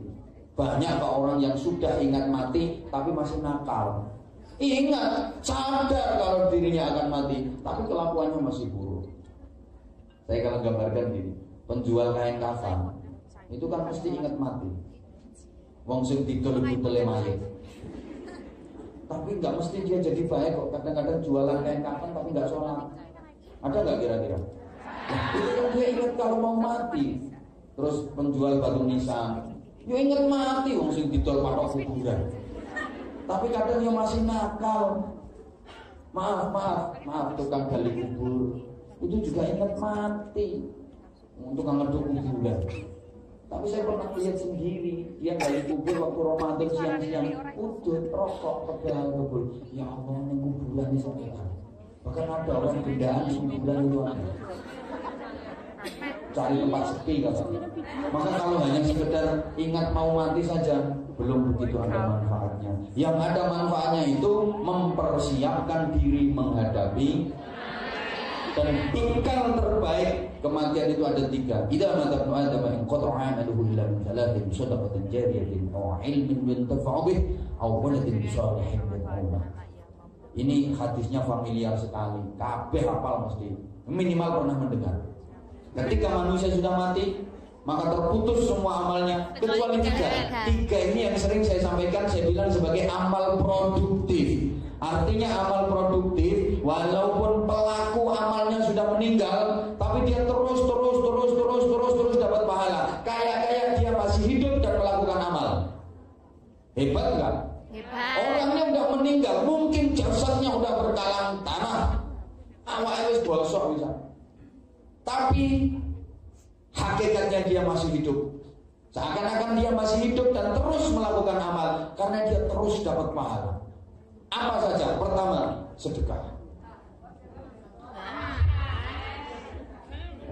Speaker 1: Banyak kok orang yang sudah ingat mati tapi masih nakal. Ingat, sadar kalau dirinya akan mati, tapi kelakuannya masih buruk. Saya kalau gambarkan gini, penjual kain kafan itu kan mesti ingat mati. Wong sing didol-dol mayit. Tapi nggak mesti dia jadi baik kok. Kadang-kadang jualan kain kafan tapi nggak sholat. Ada nggak kira-kira? Nah, itu kan dia ingat kalau mau mati. Terus penjual batu nisan, ya ingat mati. Wong sing didol patok kuburan. Tapi kadang dia masih nakal. Maaf tukang gali kubur itu juga ingat mati. Untuk ngeduk kuburan. Tapi saya pernah lihat sendiri, dia gali kubur waktu Ramadan siang-siang, udut, rokok, pegang kubur. Ya Allah, ini kuburan ini sampai. Bahkan ada orang gendaan di kuburan itu ada. Cari tempat sepi katanya. Maka kalau hanya sekedar ingat mau mati saja, belum begitu ada manfaatnya. Yang ada manfaatnya itu mempersiapkan diri menghadapi. Dan bekal terbaik kematian itu ada 3. Idza mata ibnu adam in qata'a amaluhu illa min thalathin shadaqatin jariyatin aw ilmin yuntafa'u bih aw waladin shalihin yad'ulah. Ini hadisnya familiar sekali. Kabeh hafal mesti. Minimal pernah mendengar. Ketika manusia sudah mati, maka terputus semua amalnya kecuali 3. 3 ini yang sering saya sampaikan, saya bilang sebagai amal produktif. Artinya amal produktif, walaupun pelaku amalnya sudah meninggal, tapi dia terus dapat pahala. Kayak dia masih hidup dan melakukan amal. Hebat nggak?
Speaker 2: Hebat.
Speaker 1: Orangnya udah meninggal, mungkin jasadnya udah berkalang tanah, awalnya wis bosok bisa. Tapi hakikatnya dia masih hidup. Seakan-akan dia masih hidup dan terus melakukan amal karena dia terus dapat pahala. Apa saja? Pertama, sedekah.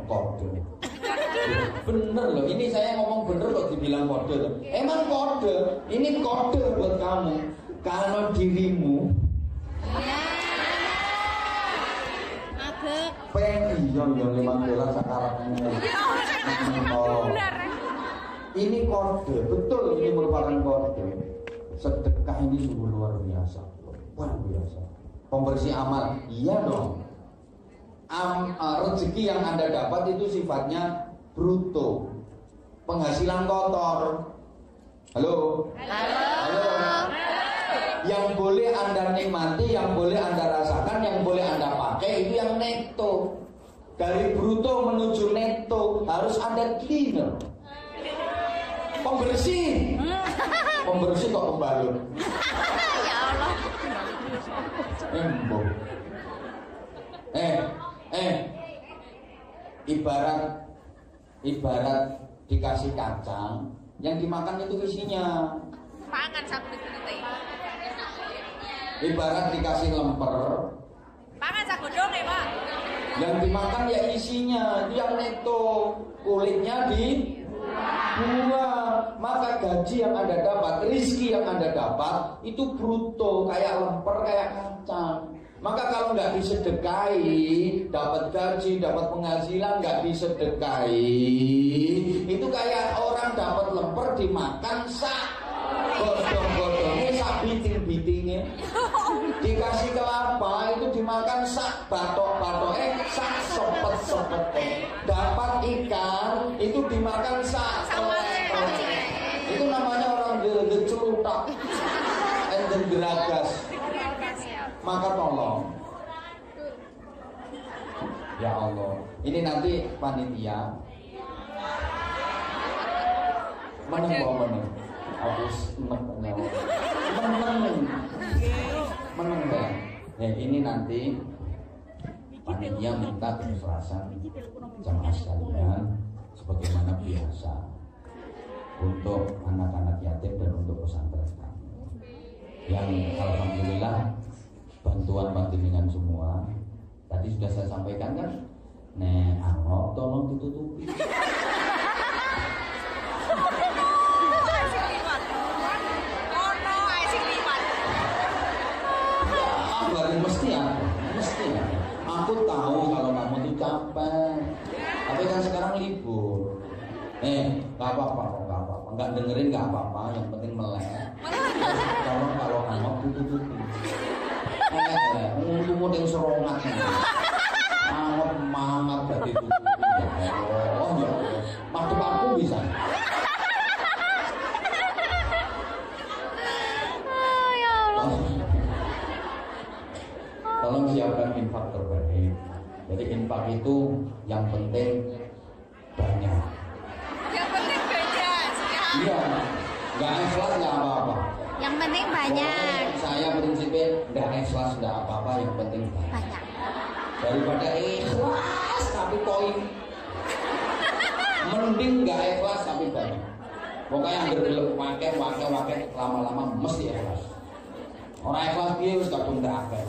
Speaker 1: Kode. Bener loh, ini saya ngomong bener kok dibilang kode loh. Emang kode, ini kode buat kamu. Kalau dirimu pengen yang $5 sekarang ini kode, betul ini merupakan kode. Sedekah ini sungguh luar biasa, luar biasa. Pembersih amal, iya dong. Rezeki yang Anda dapat itu sifatnya bruto, penghasilan kotor. Halo? Halo? Yang boleh Anda nikmati, yang boleh Anda rasakan, yang boleh Anda pakai itu yang neto. Dari bruto menuju neto harus Anda cleaner. Pembersih. Pembersih kok pembalut.
Speaker 2: Ya Allah.
Speaker 1: Embok. Ibarat dikasih kacang, yang dimakan itu isinya.
Speaker 2: Pangan satu detik.
Speaker 1: Ibarat dikasih lemper,
Speaker 2: Pangan satu dong ya Pak.
Speaker 1: yang dimakan ya isinya, itu yang neto, kulitnya dibuang. Maka gaji yang Anda dapat, rizki yang Anda dapat itu bruto, kayak lemper, kayak kacang. Maka kalau nggak disedekahi, dapat gaji, dapat penghasilan, nggak disedekahi, itu kayak orang dapat lemper dimakan sak godong-godongnya, sak biting-bitingnya. Dikasih kelapa itu dimakan sak batok-batoknya, sak sepet-sepetnya. Dapat ikan itu dimakan sak telek-telek. Itu namanya orang gecelutak, enten geragas. Maka tolong, ya Allah, ini nanti panitia meneng. Habis meneng. Ya ini nanti panitia minta keikhlasan jamaah sekalian sebagaimana biasa untuk anak-anak yatim dan untuk pesantren kami. Yang alhamdulillah bantuan panjenengan semua tadi sudah saya sampaikan kan. Angop tolong ditutupi. Mesti ya. Aku tahu kalau kamu itu capek. Tapi kan sekarang libur. Gak apa-apa, nggak dengerin nggak apa-apa. Yang penting melek. Tolong kalau angop ditutupi. Umur yang serongat. Angop mangat gak ditutupi. Oh ya, waktu aku bisa. Tolong siapkan infak terbaik. Jadi infak itu yang penting banyak.
Speaker 2: Yang penting banyak.
Speaker 1: Iya, nggak ikhlas nggak apa-apa.
Speaker 2: Yang penting banyak.
Speaker 1: Pokoknya saya prinsipnya nggak ikhlas nggak apa-apa, yang penting banyak. Daripada ikhlas tapi koin, mending nggak ikhlas tapi banyak. Pokoknya yang bergelap wakil lama-lama mesti ikhlas. Orang ikhlas dia harus kadung terakhir.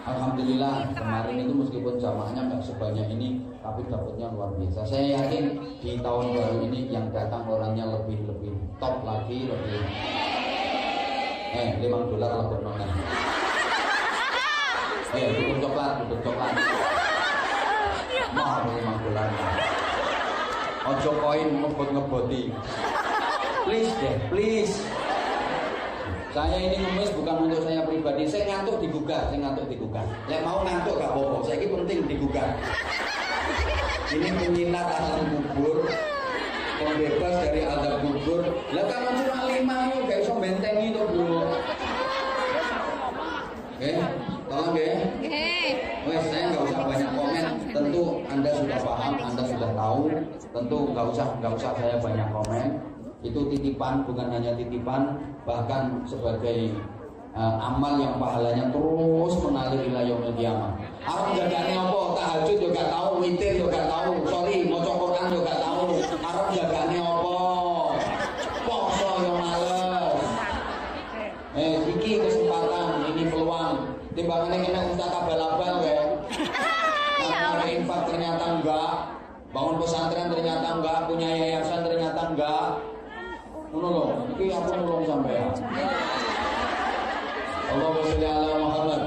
Speaker 1: Alhamdulillah kemarin itu meskipun jamaahnya nggak sebanyak ini, tapi dapatnya luar biasa. Saya yakin di tahun baru ini yang datang orangnya lebih top lagi, lebih. $5 lah bernonan. Dukun coklat. Mau $5. Ojo koin ngeboti. Please deh, please. Saya ini ngemis bukan untuk saya pribadi. Saya ngantuk digugat. Yang mau ngantuk gak apa-apa. Saya ini penting digugat. Ini penyinat alam kubur, pembebas dari azab kubur. Lah kalau cuma 5 yuk gak bisa bentengi itu bro. Tolong ya. Wes, saya nggak usah banyak komen. Tentu Anda sudah paham, Anda sudah tahu. Tentu nggak usah saya banyak komen. Itu titipan, bukan hanya titipan, bahkan sebagai amal yang pahalanya terus mengalir ila yaumil qiyamah. Arep jagane apa? Tahajud yo gak tahu, witir yo gak tahu, maca Quran yo gak tahu. Arep jagane apa? Poso yo males. Iki kesempatan, ini peluang. Timbangane kena ustaz abal-abal ya. Nah, infak enggak menolong. Iki aku nolong sampean. Allahumma sholli ala Muhammad.